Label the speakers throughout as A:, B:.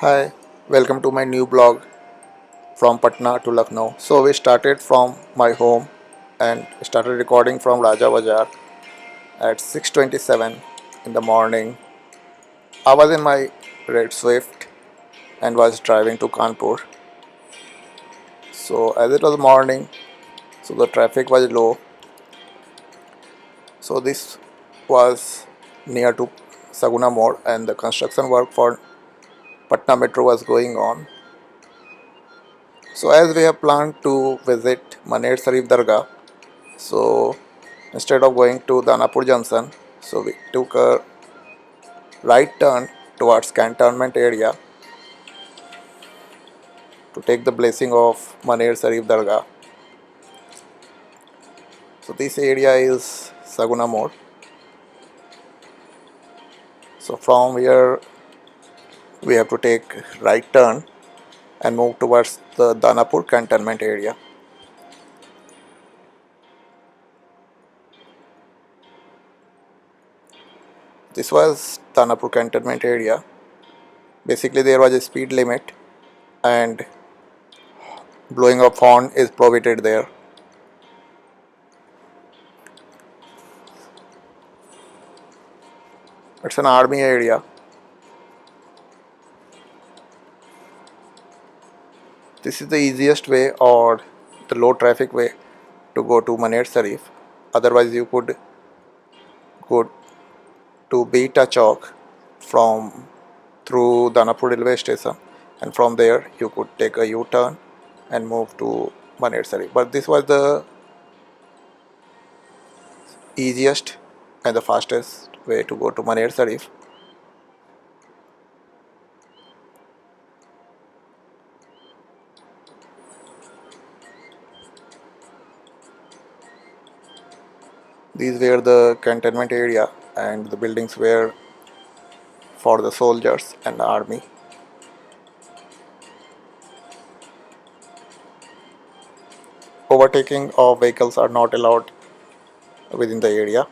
A: Hi, welcome to my new blog from Patna to Lucknow. So we started from my home and started recording from Raja Bazaar at 6:27 in the morning. I was in my red Swift and was driving to Kanpur. So as it was morning, so the traffic was low. So this was near to Saguna Mode and the construction work for Patna Metro was going on. So as we have planned to visit Maner Sharif Dargah, so instead of going to Danapur Junction, so we took a right turn towards cantonment area to take the blessing of Maner Sharif Dargah. So this area is Saguna Mode. So from here we have to take right turn and move towards the Danapur cantonment area. This was Danapur cantonment area. Basically there was a speed limit and blowing of horn is prohibited there. It's an army area. This is the easiest way or the low traffic way to go to Maner Sharif. Otherwise, you could go to Bihta Chowk from through Danapur railway station, and from there you could take a U-turn and move to Maner Sharif. But this was the easiest and the fastest way to go to Maner Sharif. These were the cantonment area, and the buildings were for the soldiers and the army. Overtaking of vehicles are not allowed within the area.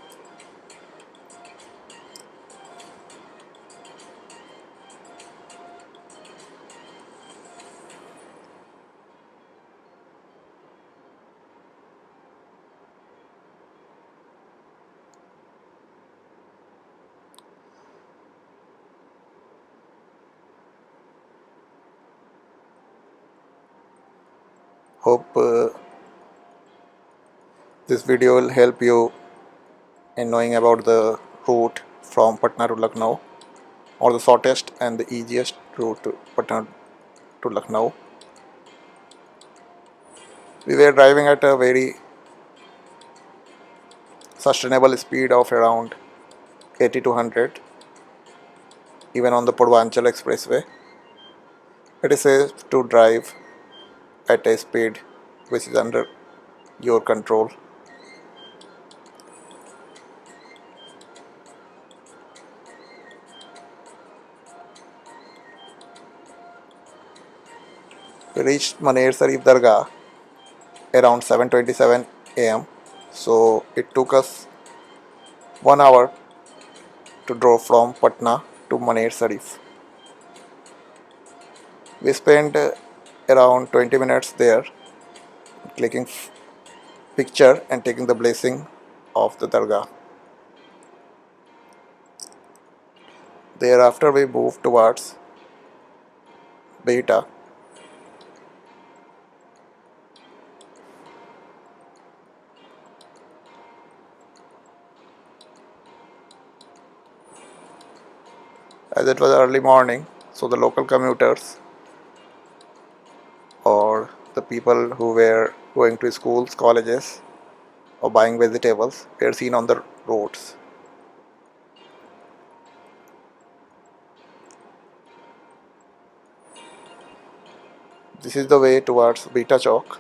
A: Hope this video will help you in knowing about the route from Patna to Lucknow, or the shortest and the easiest route to Patna to Lucknow. We were driving at a very sustainable speed of around 80 to 100, even on the Purvanchal Expressway. It is safe to drive at a speed which is under your control. We reached Maner Sharif Dargah around 7:27 am. So it took us 1 hour to drove from Patna to Maner Sharif. We spent around 20 minutes there clicking picture and taking the blessing of the Dargah. Thereafter we moved towards Bihta. As it was early morning, so the local commuters or the people who were going to schools, colleges or buying vegetables were seen on the roads. This is the way towards Bihta Chowk.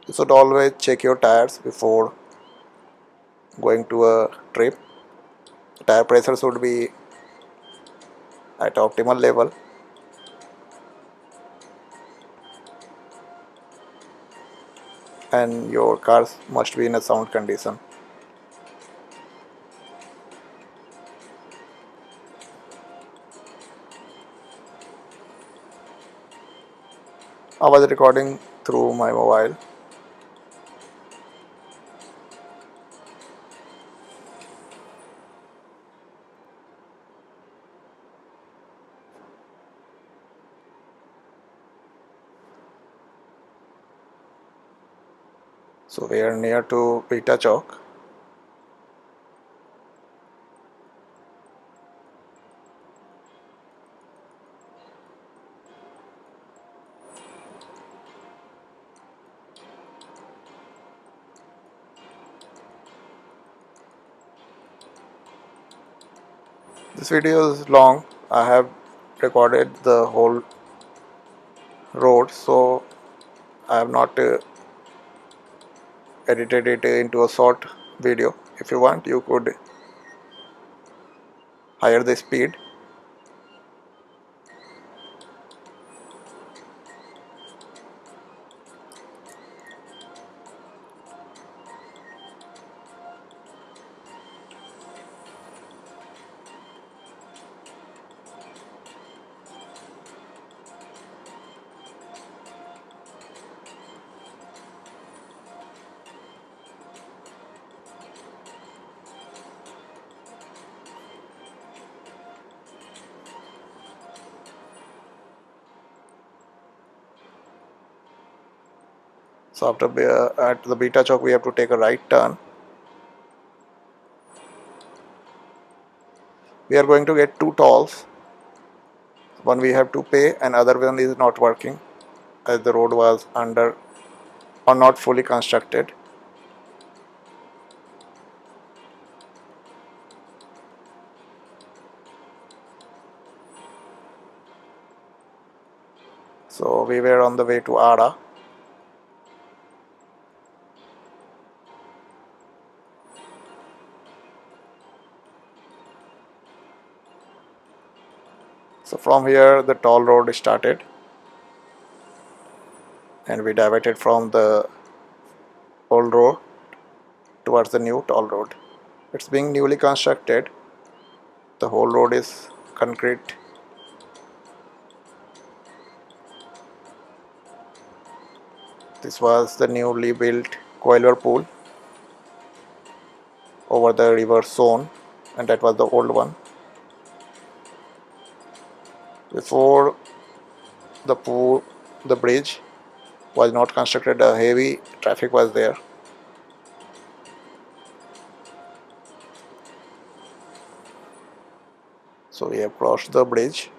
A: You should always check your tires before going to a trip. The tire pressure should be at optimal level. and your cars must be in a sound condition. I was recording through my mobile. So we are near to Bihta Chowk. This video is long. I have recorded the whole road, so I have not edited it into a short video. If you want, you could higher the speed. So after at the Bihta Chowk, we have to take a right turn. We are going to get two tolls. One we have to pay, and other one is not working, as the road was under or not fully constructed. So we were on the way to Arrah. So from here the toll road started, and we diverted from the old road towards the new toll road. It's being newly constructed. The whole road is concrete. This was the newly built Coiler pool over the river Son, and that was the old one. Before the pool, the bridge was not constructed, a heavy traffic was there. So we have crossed the bridge.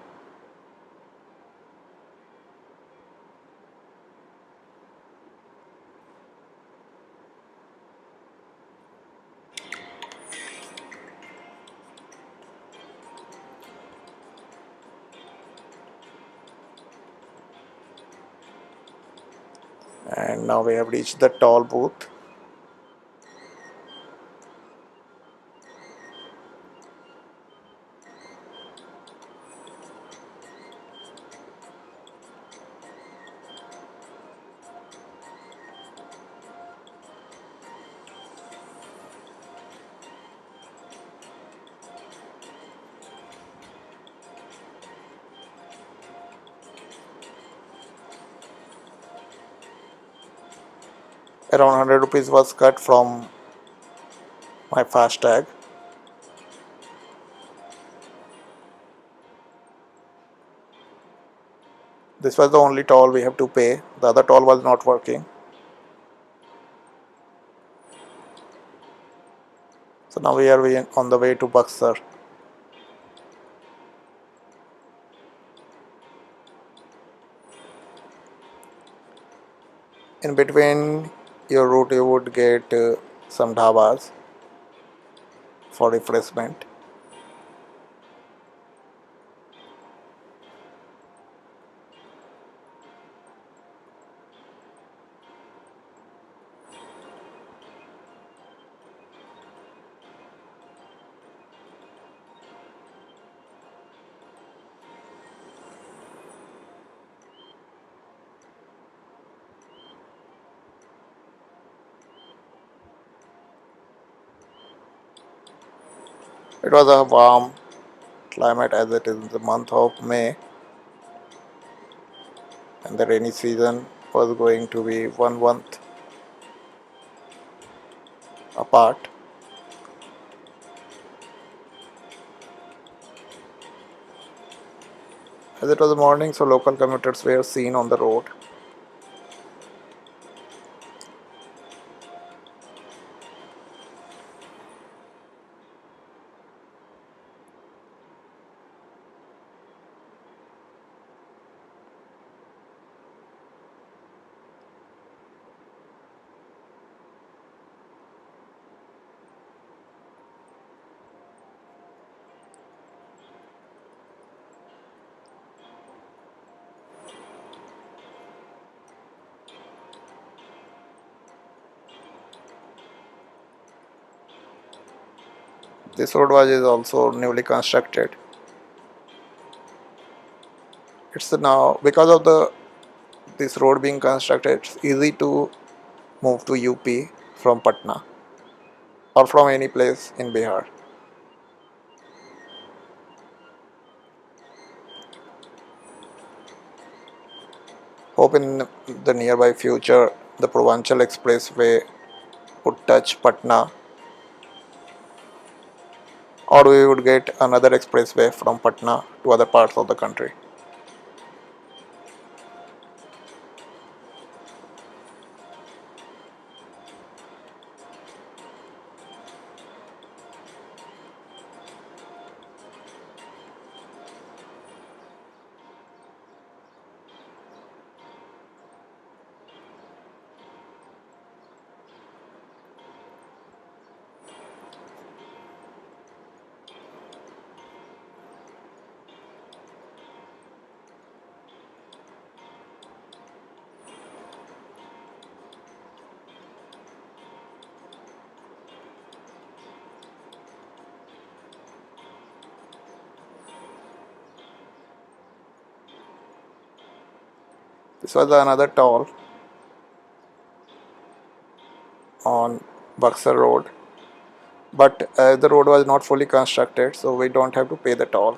A: And now we have reached the toll booth. Around 100 rupees was cut from my FASTag. This was the only toll we have to pay. The other toll was not working. So now we are on the way to Buxar. In between your route, you would get some dhabas for refreshment. It was a warm climate as it is the month of May, and the rainy season was going to be 1 month apart. As it was morning, so local commuters were seen on the road. This road was is also newly constructed. It's now because of the this road being constructed, it's easy to move to UP from Patna or from any place in Bihar. Hope in the nearby future the Purvanchal Expressway would touch Patna, or we would get another expressway from Patna to other parts of the country. This was another toll on Buxar Road, but the road was not fully constructed, so we don't have to pay the toll.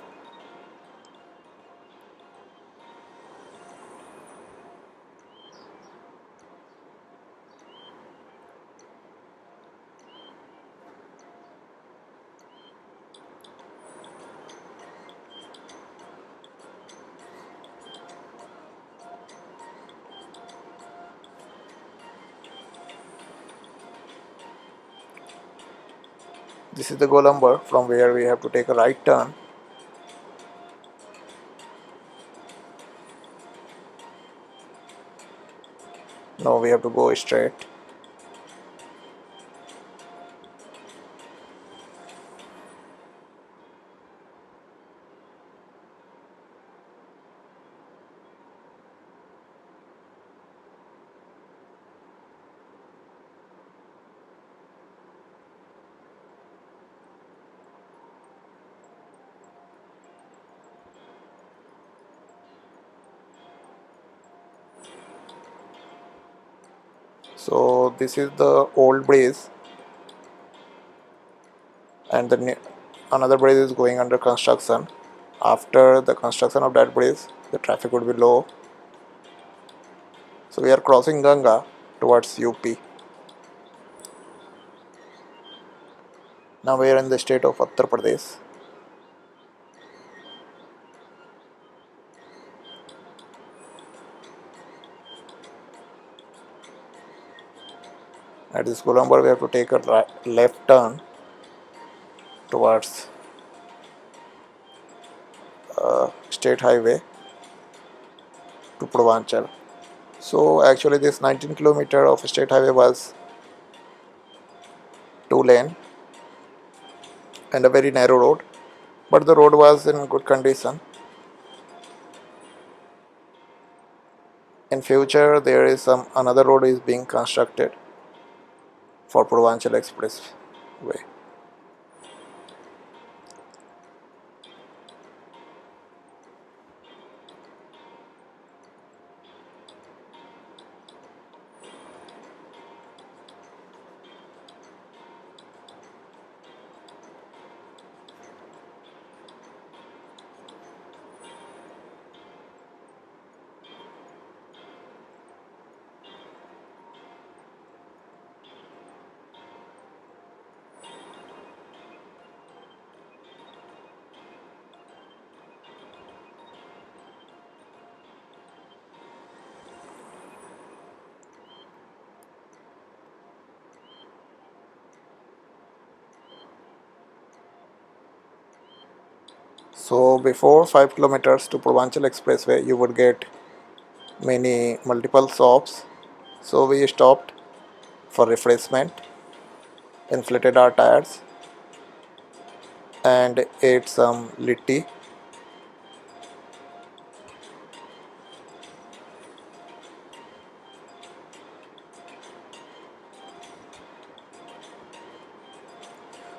A: This is the Golambur from where we have to take a right turn. Now we have to go straight. So this is the old bridge, and another bridge is going under construction. After the construction of that bridge, the traffic would be low. So we are crossing Ganga towards UP. Now we are in the state of Uttar Pradesh. At this Golambur, we have to take a left turn towards state highway to Purvanchal. So actually, this 19 km of state highway was 2 lane and a very narrow road, but the road was in good condition. In future, there is some another road is being constructed for Purvanchal Expressway. So before 5 kilometers to Purvanchal Expressway, you would get many multiple shops. So we stopped for refreshment, inflated our tires, and ate some litti.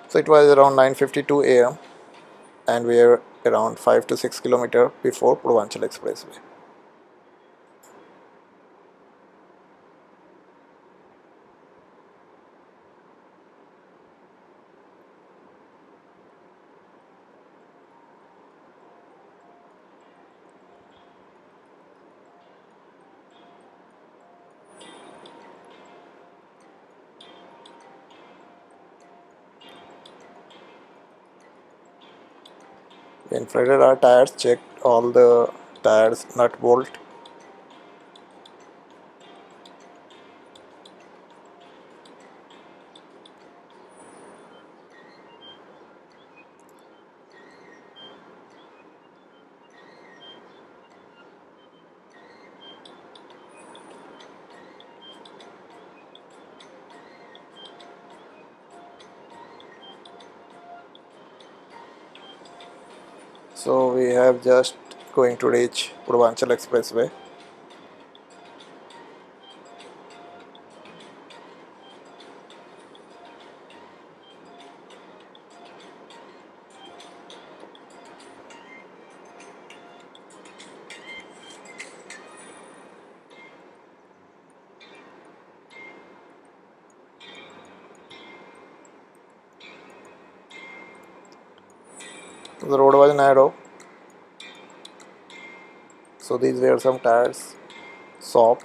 A: So it was around 9:52 a.m. and we are around 5 to 6 kilometers before Purvanchal Expressway. We inflated our tires, checked all the tires nut bolt. So we have just going to reach Purvanchal Expressway. The road was narrow, so these were some tires, shop.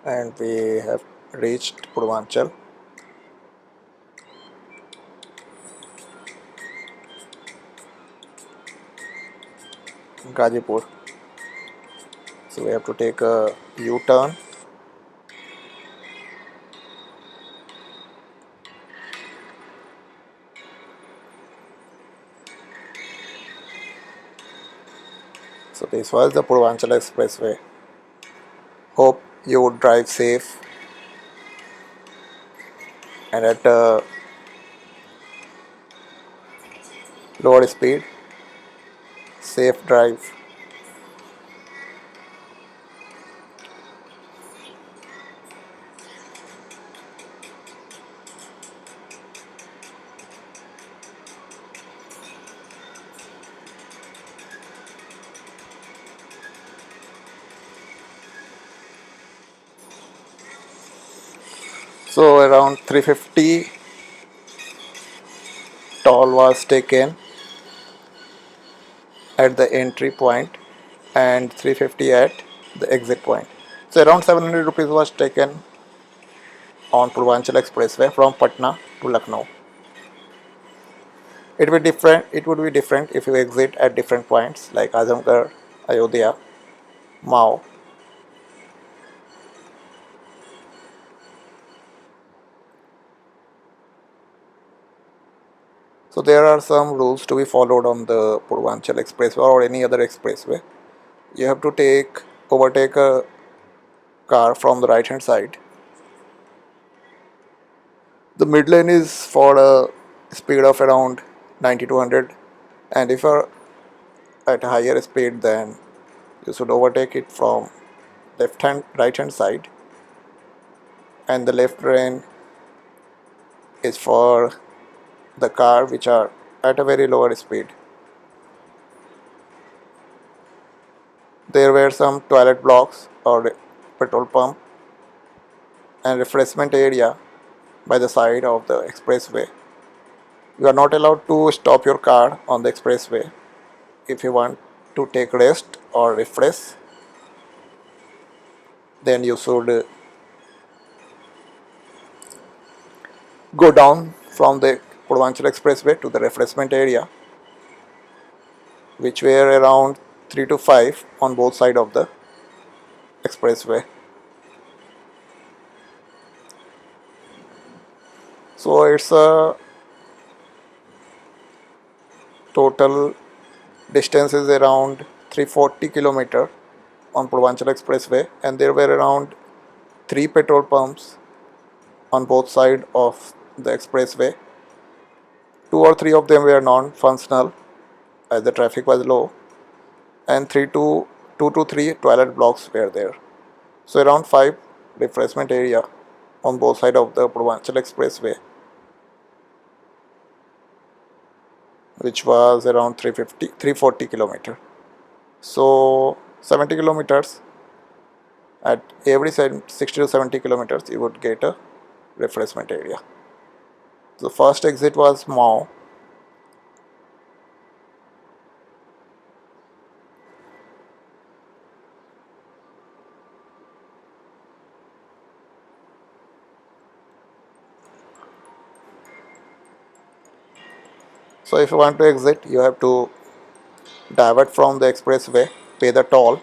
A: And we have reached Purvanchal, Gazipur. So we have to take a U-turn. So this was the Purvanchal Expressway. Hope you would drive safe and at a lower speed. Safe drive. So around 350 toll was taken at the entry point and 350 at the exit point. So around 700 rupees was taken on Purvanchal Expressway from Patna to Lucknow. It would be different if you exit at different points like Azamgarh, Ayodhya, Mao. So there are some rules to be followed on the Purvanchal Expressway or any other expressway. You have to overtake a car from the right hand side. The mid lane is for a speed of around 90 to 100, and if you're at a higher speed, then you should overtake it from right hand side, and the left lane is for the car which are at a very lower speed. There were some toilet blocks or petrol pump and refreshment area by the side of the expressway. You are not allowed to stop your car on the expressway. If you want to take rest or refresh, then you should go down from the Purvanchal Expressway to the refreshment area, which were around 3 to 5 on both sides of the expressway. So it's a total distance is around 340 kilometer on Purvanchal Expressway, and there were around 3 petrol pumps on both sides of the expressway. 2 or 3 of them were non-functional as the traffic was low, and 2 to 3 toilet blocks were there. So around 5 refreshment area on both sides of the Purvanchal Expressway, which was around 340 kilometer. So 70 kilometers, at every side 60 to 70 kilometers you would get a refreshment area. The first exit was Mao. So if you want to exit, you have to divert from the expressway, pay the toll.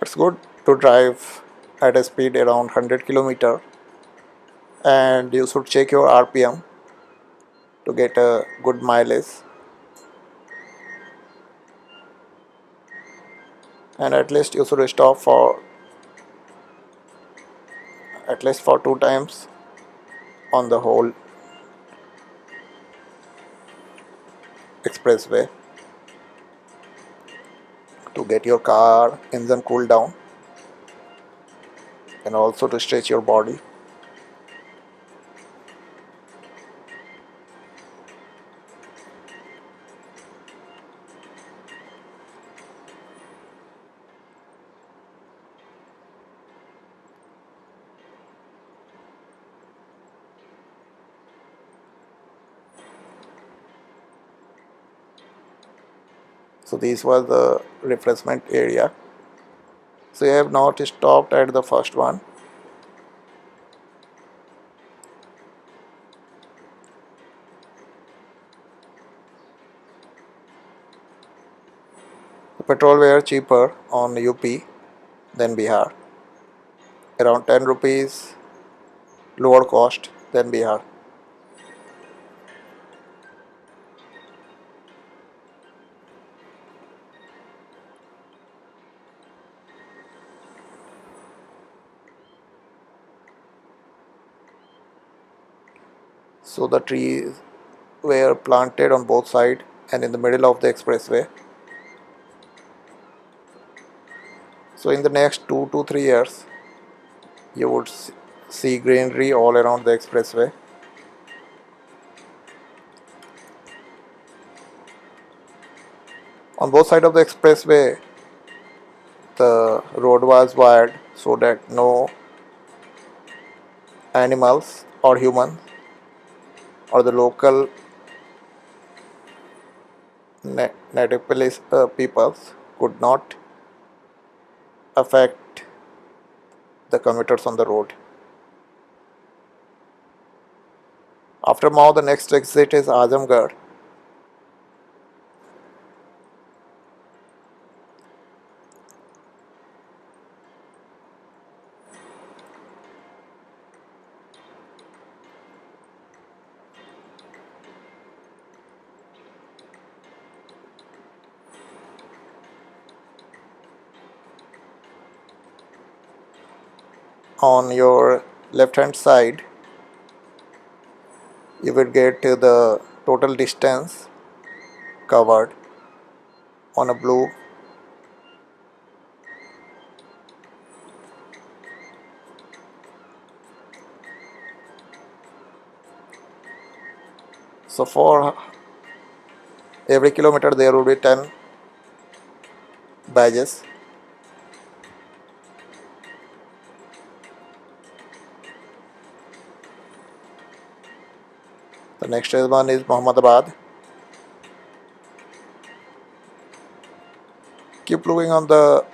A: It's good to drive at a speed around 100 kilometer, and you should check your RPM to get a good mileage, and at least you should stop for at least for 2 times on the whole expressway to get your car engine cool down and also to stretch your body. So this was the refreshment area. So you have not stopped at the first one. The petrol were cheaper on UP than Bihar, around 10 rupees lower cost than Bihar. So the trees were planted on both sides and in the middle of the expressway. So in the next 2 to 3 years, you would see greenery all around the expressway. On both sides of the expressway, the road was wired so that no animals or humans or the local native peoples could not affect the commuters on the road. After Mao, the next exit is Azamgarh. On your left hand side, you will get the total distance covered on a blue So for every kilometer there will be 10 badges. The next one is Mohammadabad. Keep looking on the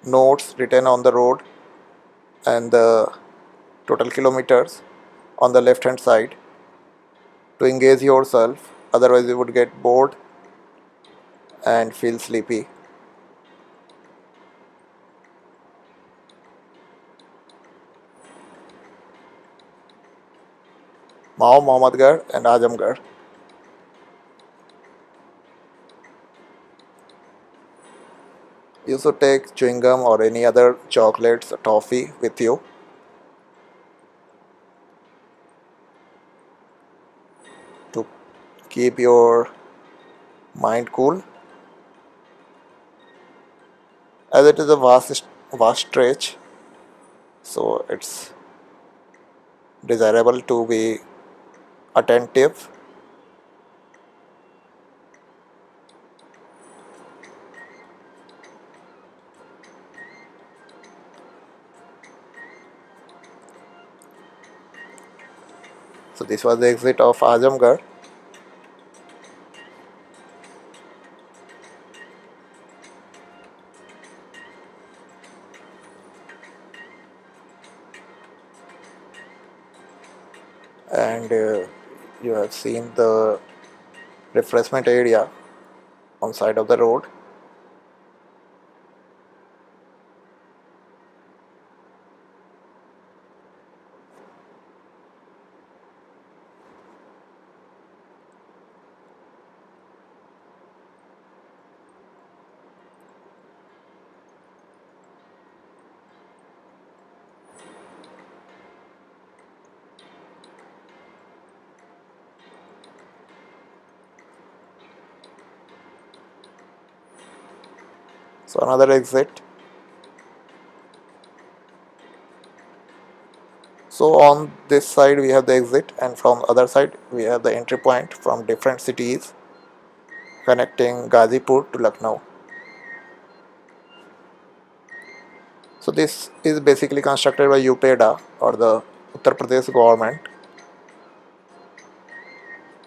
A: notes written on the road and the total kilometers on the left hand side to engage yourself, otherwise you would get bored and feel sleepy. Mao, Mohammadgarh and Azamgarh. You should take chewing gum or any other chocolates or toffee with you to keep your mind cool, as it is a vast stretch, so it's desirable to be attentive. So this was the exit of Azamgarh. And you have seen the refreshment area on side of the road. So another exit. So on this side we have the exit, and from other side we have the entry point from different cities connecting Gazipur to Lucknow. So this is basically constructed by UPEDA or the Uttar Pradesh government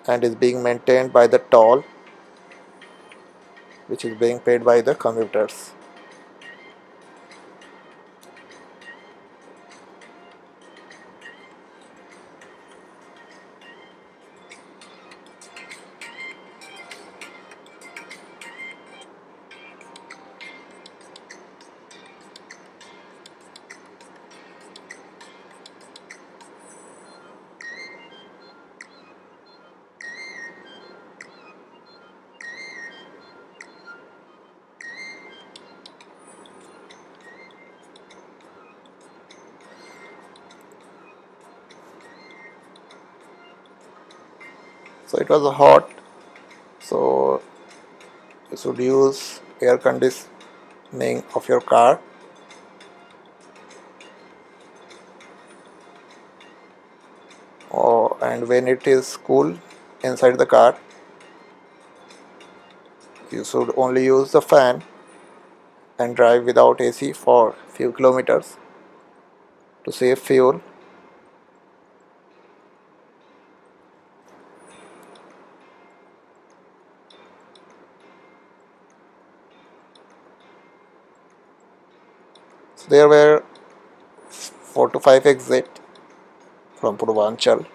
A: and is being maintained by the toll which is being paid by the commuters. So it was hot, so you should use air conditioning of your car. And when it is cool inside the car, you should only use the fan and drive without AC for few kilometers to save fuel. So there were 4 to 5 exits from Purvanchal.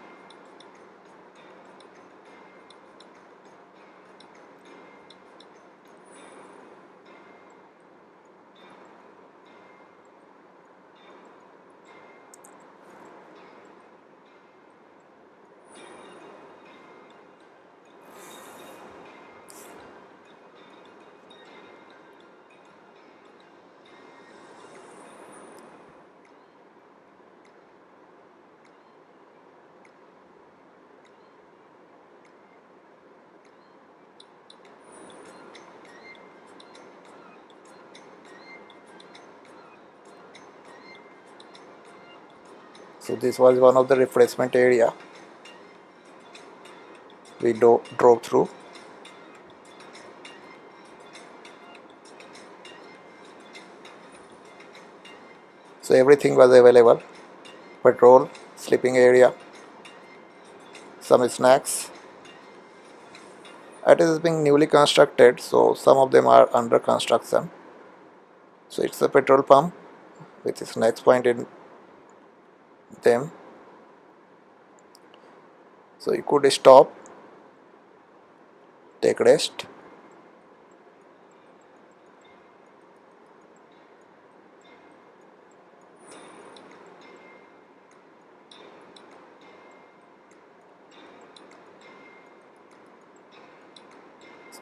A: So this was one of the refreshment area. we drove through. So everything was available: petrol, sleeping area, some snacks. It is being newly constructed, so some of them are under construction. So it's a petrol pump with snacks point in them. So you could stop, take rest.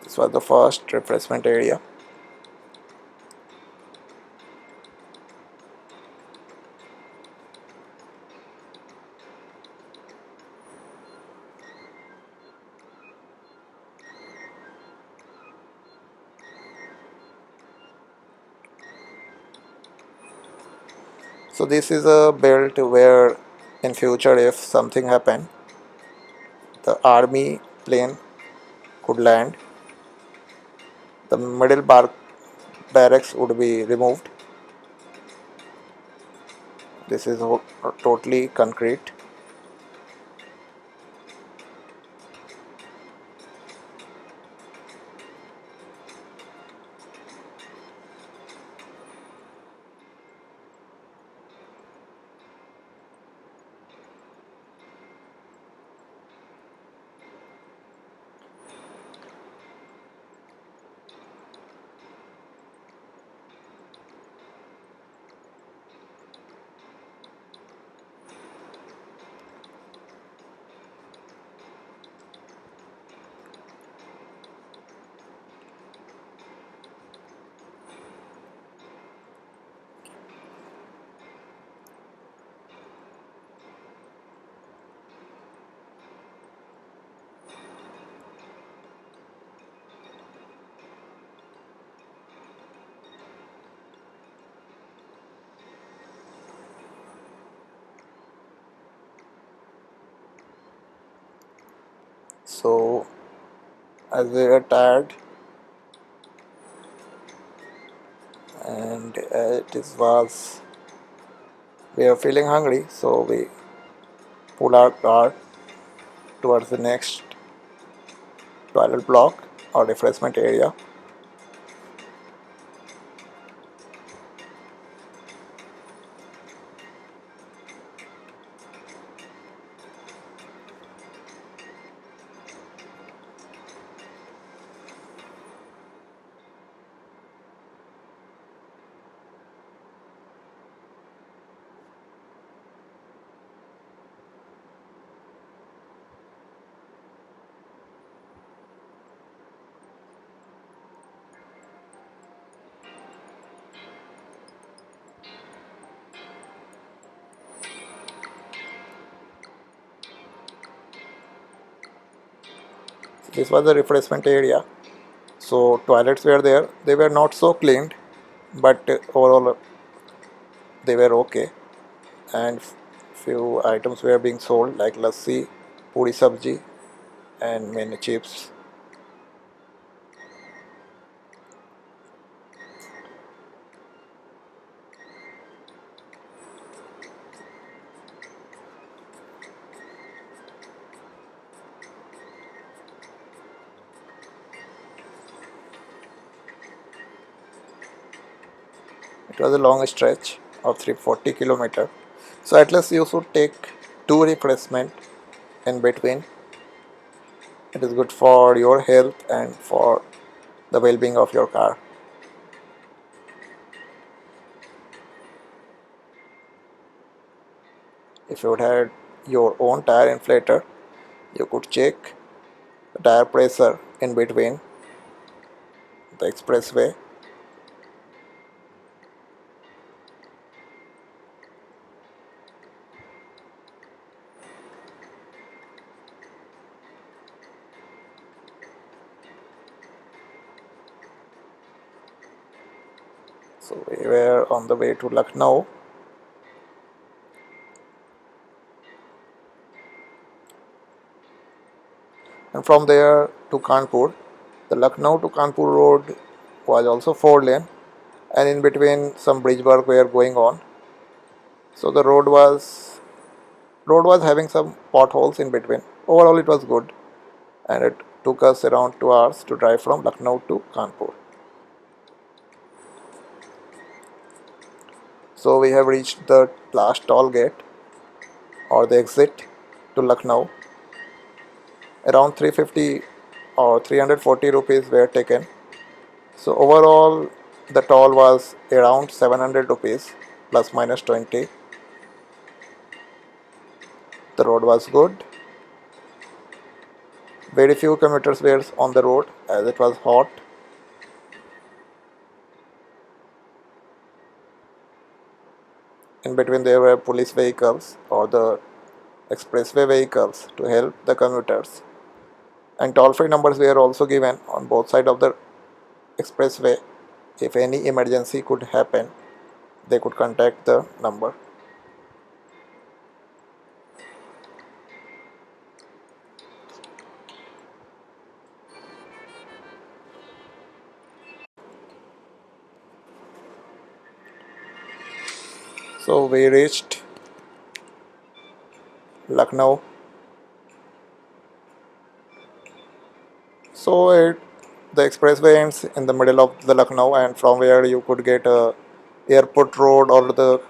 A: This was the first refreshment area. So this is a belt where in future if something happen, the army plane could land. The middle barracks would be removed. This is totally concrete. So as we were tired and was we were feeling hungry, so we pulled our car towards the next toilet block or refreshment area. This was the refreshment area. So toilets were there. They were not so cleaned, but overall they were okay. And few items were being sold like lassi, puri sabji, and many chips. It was a long stretch of 340 kilometer. So at least you should take two refreshment in between. It is good for your health and for the well-being of your car. If you had your own tire inflator, you could check the tire pressure in between the expressway. So we were on the way to Lucknow. And from there to Kanpur, the Lucknow to Kanpur road was also 4 lane, and in between some bridge work were going on. So the road was having some potholes in between. Overall, it was good, and it took us around 2 hours to drive from Lucknow to Kanpur. So we have reached the last toll gate or the exit to Lucknow. Around 350 or 340 rupees were taken. So overall, the toll was around 700 rupees plus minus 20. The road was good. Very few commuters were on the road as it was hot. In between there were police vehicles or the expressway vehicles to help the commuters. And toll-free numbers were also given on both sides of the expressway. If any emergency could happen, they could contact the number. So we reached Lucknow. The expressway ends in the middle of the Lucknow, and from where you could get a airport road or the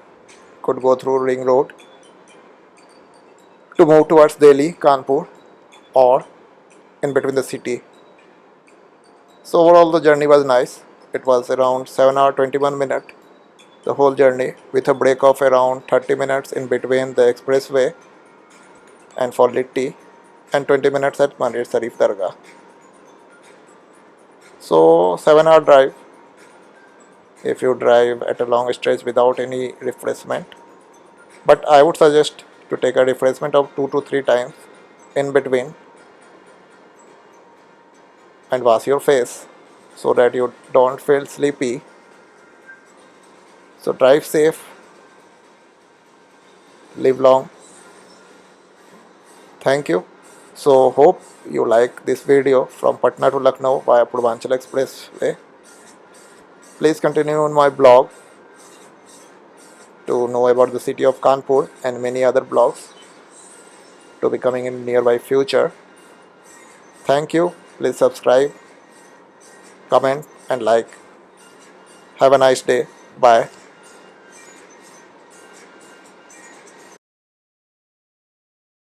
A: could go through ring road to move towards Delhi, Kanpur, or in between the city. So overall the journey was nice. It was around 7 hour 21 minutes the whole journey with a break of around 30 minutes in between the expressway and for Litti and 20 minutes at Mandir Sharif Dargah. So 7 hour drive if you drive at a long stretch without any refreshment. But I would suggest to take a refreshment of 2 to 3 times in between and wash your face so that you don't feel sleepy. So drive safe, live long. Thank you. So hope you like this video from Patna to Lucknow via Purvanchal Expressway. Please continue on my blog to know about the city of Kanpur and many other blogs to be coming in nearby future. Thank you. Please subscribe, comment and like. Have a nice day. Bye.